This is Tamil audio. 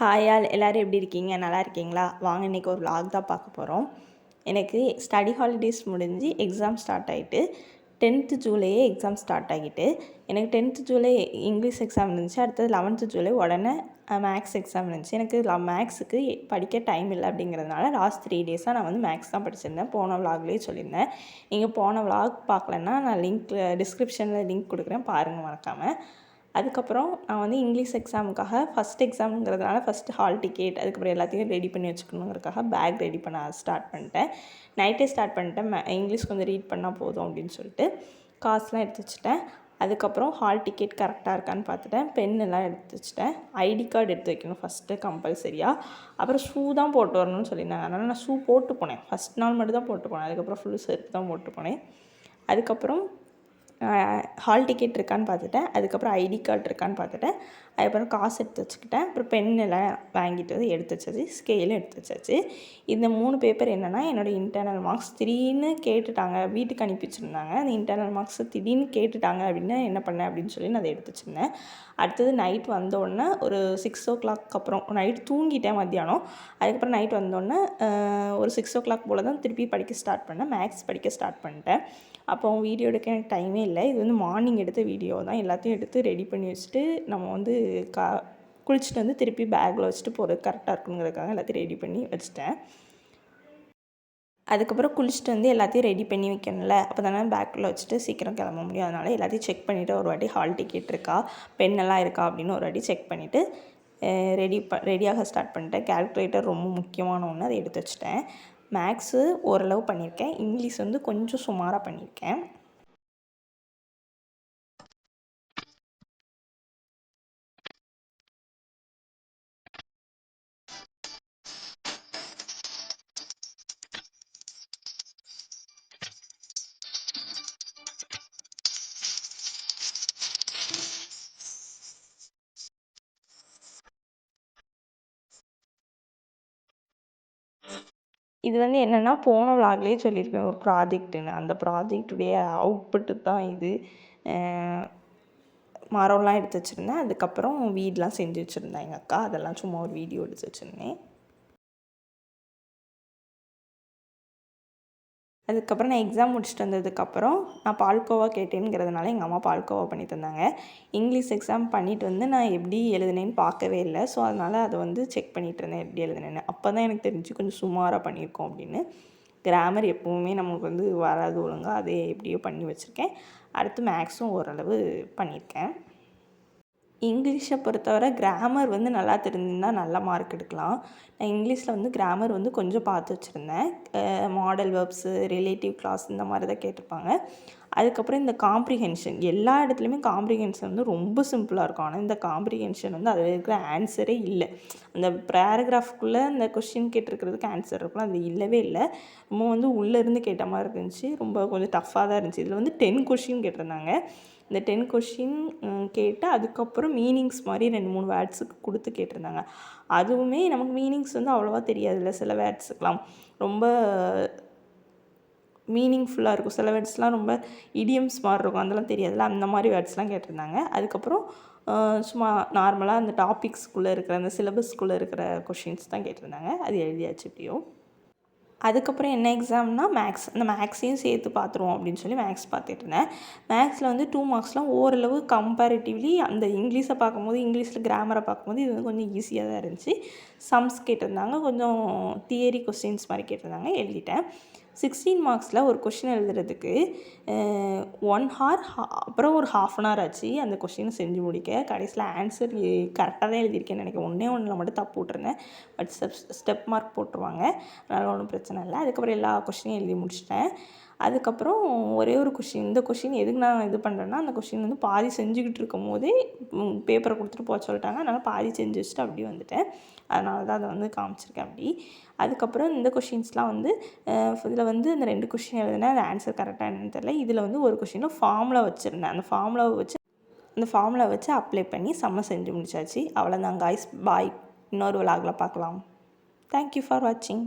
ஹாய் ஆல் எல்லோரும் எப்படி இருக்கீங்க? நல்லா இருக்கீங்களா? வாங்க இன்றைக்கி ஒரு vlog தான் பார்க்க போகிறோம். எனக்கு ஸ்டடி ஹாலிடேஸ் முடிஞ்சு எக்ஸாம் ஸ்டார்ட் ஆகிட்டு 10th ஜூலையே எக்ஸாம் ஸ்டார்ட் ஆகிட்டு எனக்கு 10th ஜூலை இங்கிலீஷ் எக்ஸாம் இருந்துச்சு. அடுத்தது 11th ஜூலை உடனே மேக்ஸ் எக்ஸாம் இருந்துச்சு. எனக்கு மேக்ஸுக்கு படிக்க டைம் இல்லை அப்படிங்கிறதுனால லாஸ்ட் 3 டேஸாக நான் வந்து மேக்ஸ் தான் படிச்சிருந்தேன். போன விலாக்லேயே சொல்லியிருந்தேன். நீங்கள் போன விலாக் பார்க்கலன்னா நான் டிஸ்கிரிப்ஷனில் லிங்க் கொடுக்குறேன், பாருங்கள் மறக்காமல். அதுக்கப்புறம் நான் வந்து இங்கிலீஷ் எக்ஸாமுக்காக ஃபஸ்ட் எக்ஸாமுங்கிறதுனால ஃபஸ்ட்டு ஹால் டிக்கெட் அதுக்கப்புறம் எல்லாத்தையும் ரெடி பண்ணி வச்சுக்கணுங்கிறதுக்காக பேக் ரெடி பண்ண ஸ்டார்ட் பண்ணிட்டேன். நைட்டே ஸ்டார்ட் பண்ணிட்டேன். இங்கிலீஷ் கொஞ்சம் ரீட் பண்ணால் போதும் அப்படின்னு சொல்லிட்டு காசுலாம் எடுத்து வச்சுட்டேன். அதுக்கப்புறம் ஹால் டிக்கெட் கரெக்டாக இருக்கான்னு பார்த்துட்டேன். பென்னெல்லாம் எடுத்து வச்சுட்டேன். ஐடி கார்டு எடுத்து வைக்கணும் ஃபஸ்ட்டு கம்பல்சரியாக. அப்புறம் ஷூ தான் போட்டு வரணும்னு சொல்லியிருந்தாங்க. அதனால் நான் ஷூ போட்டு போனேன். ஃபஸ்ட் நாள் மட்டும் தான் போட்டு போனேன். அதுக்கப்புறம் ஃபுல்லு செருப்பு தான் போட்டு போனேன். அதுக்கப்புறம் ஹால் டிக்கெட் இருக்கான்னு பார்த்துட்டேன். அதுக்கப்புறம் ஐடி கார்டு இருக்கான்னு பார்த்துட்டேன். அதுக்கப்புறம் காசு எடுத்து வச்சுக்கிட்டேன். அப்புறம் பென்னெல்லாம் வாங்கிட்டு வந்து எடுத்து வச்சாச்சு. ஸ்கேலும் எடுத்து வச்சாச்சு. இந்த 3 பேப்பர் என்னென்னா என்னோடய இன்டர்னல் மார்க்ஸ் திடீர்னு கேட்டுட்டாங்க. வீட்டுக்கு அனுப்பி வச்சுருந்தாங்க. அந்த இன்டர்னல் மார்க்ஸ் திடீர்னு கேட்டுட்டாங்க அப்படின்னா என்ன பண்ணேன் அப்படின்னு சொல்லி நான் அதை எடுத்து வச்சுருந்தேன். அடுத்தது நைட் வந்தோடனே ஒரு 6 o'clock அப்புறம் நைட் தூங்கிட்டேன் மத்தியானம். அதுக்கப்புறம் நைட் வந்தோடனே ஒரு 6 o'clock போல் தான் திருப்பி படிக்க ஸ்டார்ட் பண்ணேன். மேக்ஸ் படிக்க ஸ்டார்ட் பண்ணிட்டேன். அப்போ வீடியோ எடுக்க எனக்கு டைமே இல்லை. இது வந்து மார்னிங் எடுத்த வீடியோ தான். எல்லாத்தையும் எடுத்து ரெடி பண்ணி வச்சுட்டு நம்ம வந்து குளிச்சுட்டு வந்து திருப்பி பேக்கில் வச்சுட்டு போகிறது கரெக்டாக இருக்குங்கிறதுக்காக எல்லாத்தையும் ரெடி பண்ணி வச்சுட்டேன். அதுக்கப்புறம் குளிச்சுட்டு வந்து எல்லாத்தையும் ரெடி பண்ணி வைக்கணும்ல, அப்போ தானே பேக்கில் வச்சுட்டு சீக்கிரம் கிளம்ப முடியும். அதனால் எல்லாத்தையும் செக் பண்ணிவிட்டு ஒரு வாட்டி ஹால் டிக்கெட் இருக்கா, பென்னெல்லாம் இருக்கா அப்படின்னு ஒரு வாட்டி செக் பண்ணிவிட்டு ரெடியாக ஸ்டார்ட் பண்ணிட்டேன். கால்குலேட்டர் ரொம்ப முக்கியமான ஒன்று, அதை எடுத்து வச்சுட்டேன். மேக்ஸு ஓரளவு பண்ணியிருக்கேன். இங்கிலீஷ் வந்து கொஞ்சம் சுமாராக பண்ணியிருக்கேன். இது வந்து என்னென்னா போன விலாக்லேயே சொல்லியிருப்பேன் ஒரு ப்ராஜெக்ட்டுன்னு. அந்த ப்ராஜெக்டுடைய அவுட்புட்டு தான் இது. மரம்லாம் எடுத்து வச்சுருந்தேன். அதுக்கப்புறம் வீடெலாம் செஞ்சு வச்சுருந்தேன் எங்கள் அக்கா. அதெல்லாம் சும்மா ஒரு வீடியோ எடுத்து வச்சுருந்தேன். அதுக்கப்புறம் நான் எக்ஸாம் முடிச்சுட்டு வந்ததுக்கப்புறம் நான் பால்கோவா கேட்டேங்கிறதுனால எங்கள் அம்மா பால்கோவா பண்ணி தந்தாங்க. இங்கிலீஷ் எக்ஸாம் பண்ணிவிட்டு வந்து நான் எப்படி எழுதுனேன்னு பார்க்கவே இல்லை. ஸோ அதனால் அதை வந்து செக் பண்ணிகிட்டு இருந்தேன் எப்படி எழுதுனேன்னு. அப்போ தான் எனக்கு தெரிஞ்சு கொஞ்சம் சுமாராக பண்ணியிருக்கோம் அப்படின்னு. கிராமர் எப்போவுமே நமக்கு வந்து வராது ஒழுங்காக, அதை எப்படியோ பண்ணி வச்சுருக்கேன். அடுத்து மேக்ஸும் ஓரளவு பண்ணியிருக்கேன். இங்கிலீஷை பொறுத்தவரை கிராமர் வந்து நல்லா தெரிஞ்சிருந்தால் நல்ல மார்க் எடுக்கலாம். நான் இங்கிலீஷில் வந்து கிராமர் வந்து கொஞ்சம் பார்த்து வச்சுருந்தேன். மாடல் வேர்ப்ஸு, ரிலேட்டிவ் கிளாஸ் இந்த மாதிரி தான் கேட்டிருப்பாங்க. அதுக்கப்புறம் இந்த காம்ப்ரிஹென்ஷன் எல்லா இடத்துலையுமே காம்ப்ரிஹென்ஷன் வந்து ரொம்ப சிம்பிளாக இருக்கும். ஆனால் இந்த காம்ப்ரிஹென்ஷன் வந்து அதில் இருக்கிற ஆன்சரே இல்லை. அந்த பேராகிராஃப்குள்ளே இந்த கொஸ்டின் கேட்டிருக்கிறதுக்கு ஆன்சர் இருக்குல்ல, அது இல்லவே இல்லை. ரொம்ப வந்து உள்ளேருந்து கேட்ட மாதிரி இருந்துச்சு. ரொம்ப கொஞ்சம் டஃப்பாக தான் இருந்துச்சு. இதில் வந்து 10 கொஸ்டின் கேட்டிருந்தாங்க. இந்த 10 கொஷின் கேட்டு அதுக்கப்புறம் மீனிங்ஸ் மாதிரி 2-3 வேர்ட்ஸுக்கு கொடுத்து கேட்டிருந்தாங்க. அதுவுமே நமக்கு மீனிங்ஸ் வந்து அவ்வளோவா தெரியாதுல்ல. சில வேர்ட்ஸுக்கெலாம் ரொம்ப மீனிங்ஃபுல்லாக இருக்கும். சில வேர்ட்ஸ்லாம் ரொம்ப இடியம்ஸ் மாதிரி இருக்கும், அதெல்லாம் தெரியாதுல்ல. அந்த மாதிரி வேர்ட்ஸ்லாம் கேட்டிருந்தாங்க. அதுக்கப்புறம் சும்மா நார்மலாக அந்த டாபிக்ஸ்குள்ளே இருக்கிற அந்த சிலபஸ்க்குள்ளே இருக்கிற கொஷின்ஸ் தான் கேட்டிருந்தாங்க. அது எழுதியாச்சு எப்படியோ. அதுக்கப்புறம் என்ன எக்ஸாம்னால் மேக்ஸ். அந்த மேக்ஸையும் சேர்த்து பார்த்துருவோம் அப்படின்னு சொல்லி மேக்ஸ் பார்த்துட்டு இருந்தேன். மேக்ஸில் வந்து 2 மார்க்ஸ்லாம் ஓரளவு கம்பேரிட்டிவ்லி அந்த இங்கிலீஷை பார்க்கும்போது, இங்கிலீஷில் கிராமரை பார்க்கும்போது இது வந்து கொஞ்சம் ஈஸியாக தான் இருந்துச்சு. சம்ஸ் கேட்டிருந்தாங்க, கொஞ்சம் தியரி கொஸ்டின்ஸ் மாதிரி கேட்டிருந்தாங்க, எழுதிட்டேன். 16 மார்க்ஸில் ஒரு கொஷின் எழுதுறதுக்கு 1 hour அப்புறம் ஒரு 1/2 an hour ஆச்சு அந்த கொஷினை செஞ்சு முடிக்க. கடைசியில் ஆன்சர் கரெக்டாக தான் எழுதியிருக்கேன்னு நினைக்கிறேன். ஒன்றில் மட்டும் தப்பு விட்ருந்தேன். பட் ஸ்டெப் மார்க் போட்டுருவாங்க, அதனால் ஒன்றும் பிரச்சனை இல்லை. அதுக்கப்புறம் எல்லா கொஷினையும் எழுதி முடிச்சிட்டேன். அதுக்கப்புறம் ஒரே ஒரு கொஷின், இந்த கொஷின் எதுக்கு நான் இது பண்ணுறேன்னா, அந்த கொஷின் வந்து பாதி செஞ்சுக்கிட்டு இருக்கும் போதே பேப்பரை கொடுத்துட்டு போக சொல்லிட்டாங்க. அதனால் பாதி செஞ்சு வச்சுட்டு அப்படியே வந்துட்டேன். அதனால தான் அதை வந்து காமிச்சிருக்கேன் அப்படி. அதுக்கப்புறம் இந்த கொஷின்ஸ்லாம் வந்து இதில் வந்து இந்த 2 கொஷின் எழுதினேன். அது ஆன்சர் கரெக்டாக என்னன்னு தெரியல. இதில் வந்து ஒரு கொஷினில் ஃபார்முலா வச்சுருந்தேன். அந்த ஃபார்முலா வச்சு அப்ளை பண்ணி செம்ம செஞ்சு முடிச்சாச்சு. அவ்வளோதான் காய்ஸ், பாய். இன்னொரு விலாகில் பார்க்கலாம். தேங்க்யூ ஃபார் வாட்சிங்.